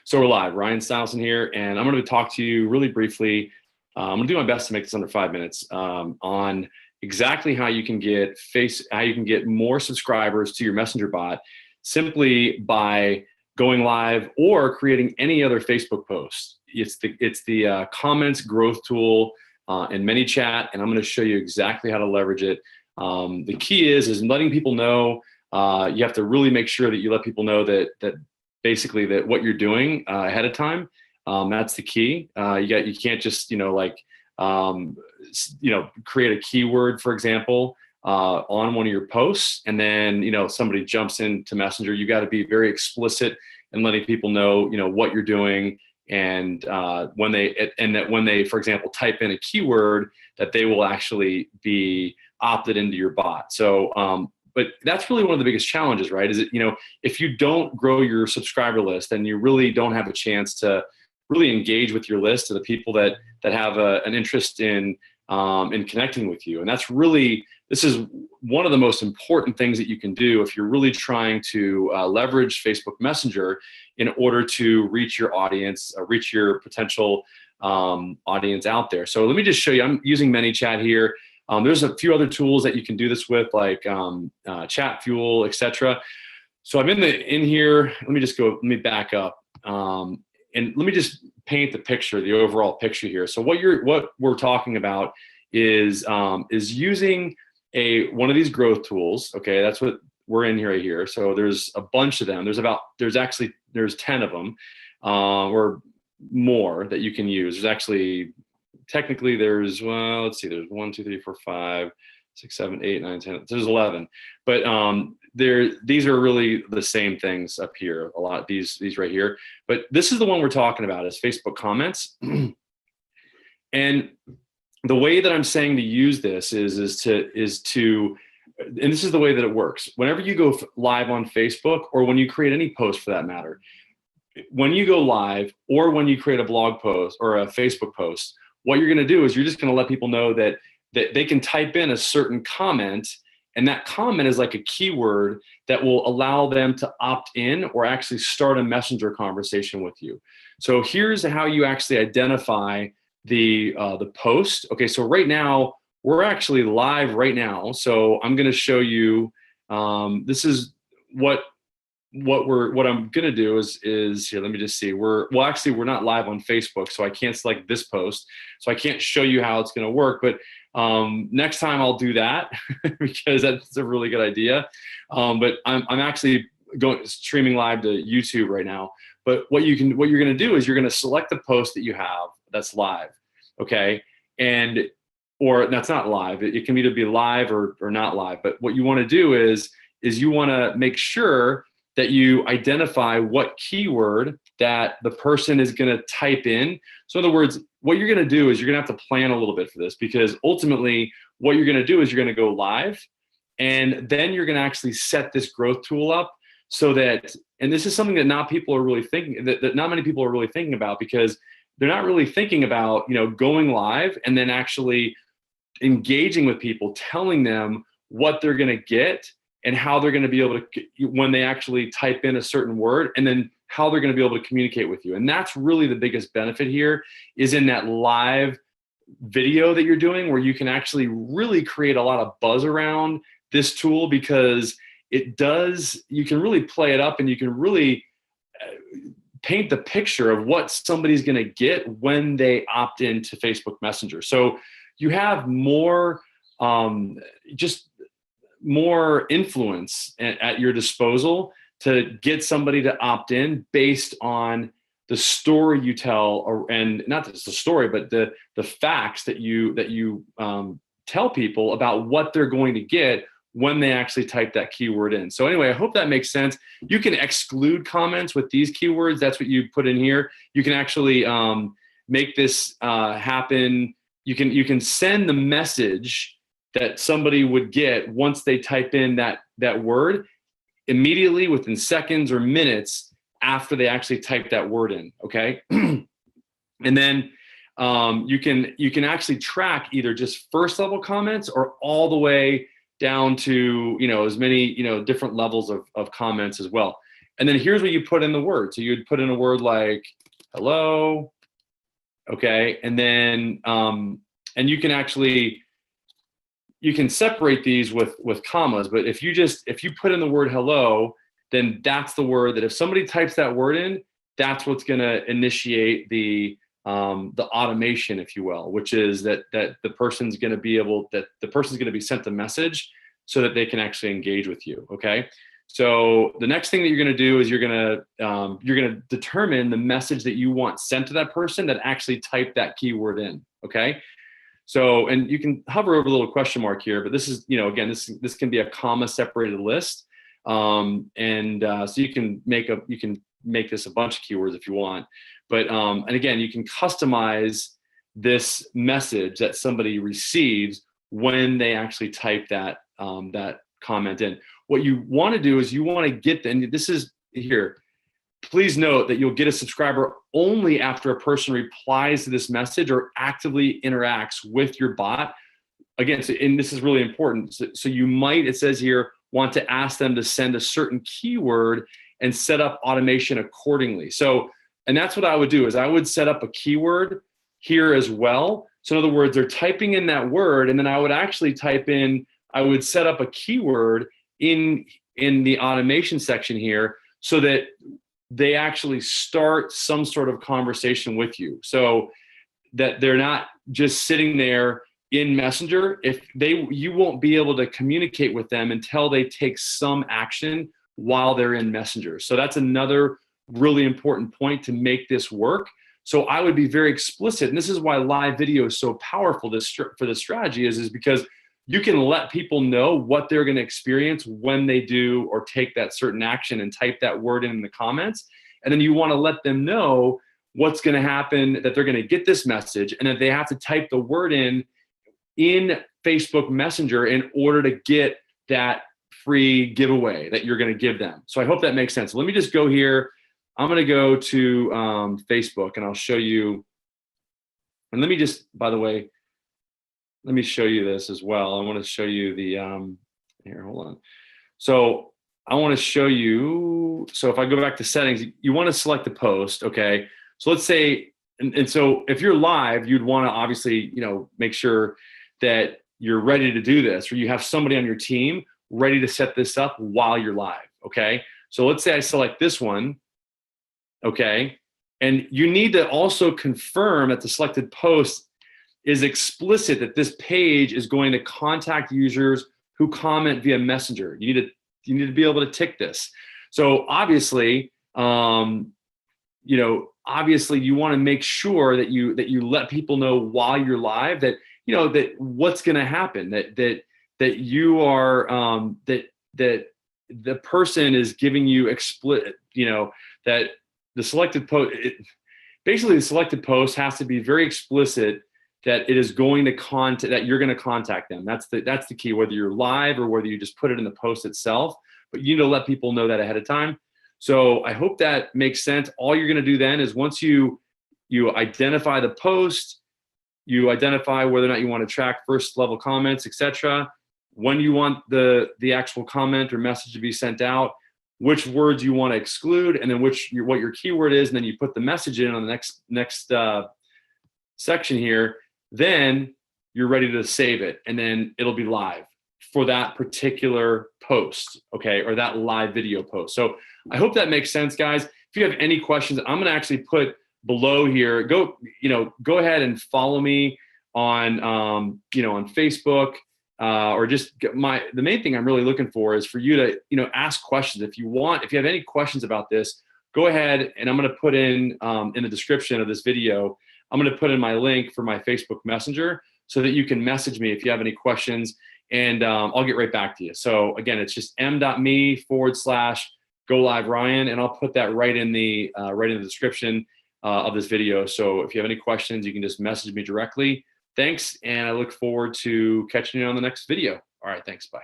So we're live. Ryan Stileson here, and I'm going to talk to you really briefly. I'm going to do my best to make this under 5 minutes on exactly how you can get more subscribers to your Messenger bot simply by going live or creating any other Facebook post. It's the comments growth tool in ManyChat, and I'm going to show you exactly how to leverage it. The key is letting people know. You have to really make sure that you let people know that basically that what you're doing ahead of time. That's the key. You can't just create a keyword, for example, on one of your posts, and then somebody jumps into Messenger. You got to be very explicit in letting people know what you're doing, and when they, for example, type in a keyword, that they will actually be opted into your bot. So but that's really one of the biggest challenges, right? Is if you don't grow your subscriber list, then you really don't have a chance to really engage with your list of the people that have an interest in connecting with you. And this is one of the most important things that you can do if you're really trying to leverage Facebook Messenger in order to reach your audience, reach your potential audience out there. So let me just show you. I'm using ManyChat here. There's a few other tools that you can do this with, like Chatfuel, etc. So I'm in here. Let me back up, and let me just paint the overall picture here. So what we're talking about is using one of these growth tools. Okay, that's what we're in here right here. So there's a bunch of them. There's 10 of them, or more that you can use. There's actually technically there's 1, 2, 3, 4, 5, 6, 7, 8, 9, 10. There's 11, but these are really the same things up here. A lot these right here, but this is the one we're talking about is Facebook comments. And the way that I'm saying to use this is to, and this is the way that it works. Whenever you go live on Facebook, or when you create any post for that matter, when you go live or when you create a blog post or a Facebook post, what you're going to do is you're just going to let people know that they can type in a certain comment, and that comment is like a keyword that will allow them to opt in or actually start a Messenger conversation with you. So here's how you actually identify the post. Okay, so right now we're actually live right now. So I'm going to show you. This is what I'm going to do is here. Let me just see. We're not live on Facebook, so I can't select this post. So I can't show you how it's going to work. But next time I'll do that because that's a really good idea. But I'm actually streaming live to YouTube right now. But what you're going to do is you're going to select the post that you have that's live, okay, or that's not live. It can either be live or not live. But what you want to do is you want to make sure that you identify what keyword that the person is going to type in. So in other words, what you're going to do is you're going to have to plan a little bit for this, because ultimately what you're going to do is you're going to go live, and then you're going to actually set this growth tool up so that, and this is something that not many people are really thinking about, because they're not really thinking about, going live and then actually engaging with people, telling them what they're going to get and how they're going to be able to, when they actually type in a certain word, and then how they're going to be able to communicate with you. And that's really the biggest benefit here, is in that live video that you're doing, where you can actually really create a lot of buzz around this tool, because you can really play it up, and you can really paint the picture of what somebody's going to get when they opt into Facebook Messenger. So you have more, more influence at your disposal to get somebody to opt in based on the story you tell, and not just the story, but the facts that you tell people about what they're going to get when they actually type that keyword in. So anyway, I hope that makes sense. You can exclude comments with these keywords. That's what you put in here. You can actually make this happen. You can send the message that somebody would get once they type in that word immediately, within seconds or minutes after they actually type that word in, okay? And then you can actually track either just first level comments or all the way down to as many different levels of comments as well. And then here's what you put in the word. So you'd put in a word like hello, okay? And then, and you can actually, you can separate these with commas, but if you put in the word hello, then that's the word that if somebody types that word in, that's what's gonna initiate the automation, if you will, which is that the person's gonna be sent a message so that they can actually engage with you, okay? So the next thing that you're gonna do is you're gonna determine the message that you want sent to that person that actually typed that keyword in, okay? So, and you can hover over a little question mark here, but this is, again, this can be a comma separated list. So you can make this a bunch of keywords if you want, but, and again, you can customize this message that somebody receives when they actually type that, that comment in. What you want to do is you want to get, and this is here, please note that you'll get a subscriber only after a person replies to this message or actively interacts with your bot. Again, so, and this is really important. So you might, it says here, want to ask them to send a certain keyword and set up automation accordingly. So, and that's what I would do is I would set up a keyword here as well. So in other words, they're typing in that word, and then I would actually I would set up a keyword in the automation section here so that they actually start some sort of conversation with you, so that they're not just sitting there in Messenger. You won't be able to communicate with them until they take some action while they're in Messenger. So that's another really important point to make this work. So I would be very explicit, and this is why live video is so powerful for this strategy is because you can let people know what they're going to experience when they do or take that certain action and type that word in the comments. And then you want to let them know what's going to happen, that they're going to get this message, and that they have to type the word in Facebook Messenger in order to get that free giveaway that you're going to give them. So I hope that makes sense. Let me just go here. I'm going to go to Facebook, and I'll show you. And let me just, by the way, let me show you this as well. I want to show you the, here, hold on. So I want to show you, so if I go back to settings, you want to select the post, okay? So let's say, and so if you're live, you'd want to obviously, make sure that you're ready to do this, or you have somebody on your team ready to set this up while you're live, okay? So let's say I select this one, okay? And you need to also confirm that the selected post is explicit, that this page is going to contact users who comment via Messenger. You need to be able to tick this. So obviously, obviously you want to make sure that you let people know while you're live that that what's going to happen, that you are that the person is giving you explicit, that the selected post, basically the selected post has to be very explicit that it is going to that you're going to contact them. That's the key, whether you're live or whether you just put it in the post itself, but you need to let people know that ahead of time. So I hope that makes sense. All you're going to do then is once you identify the post, you identify whether or not you want to track first level comments, etc. When you want the actual comment or message to be sent out, which words you want to exclude, and then what your keyword is, and then you put the message in on the next section here. Then you're ready to save it, and then it'll be live for that particular post, okay, or that live video post. So I hope that makes sense, guys. If you have any questions, I'm going to actually put below here. Go ahead and follow me on on Facebook, or just the main thing I'm really looking for is for you to ask questions. If you have any questions about this, go ahead, and I'm going to put in the description of this video. I'm going to put in my link for my Facebook Messenger so that you can message me if you have any questions, and I'll get right back to you. So again, it's just m.me/GoLiveRyan, and I'll put that right in the description of this video. So if you have any questions, you can just message me directly. Thanks, and I look forward to catching you on the next video. All right, thanks, bye.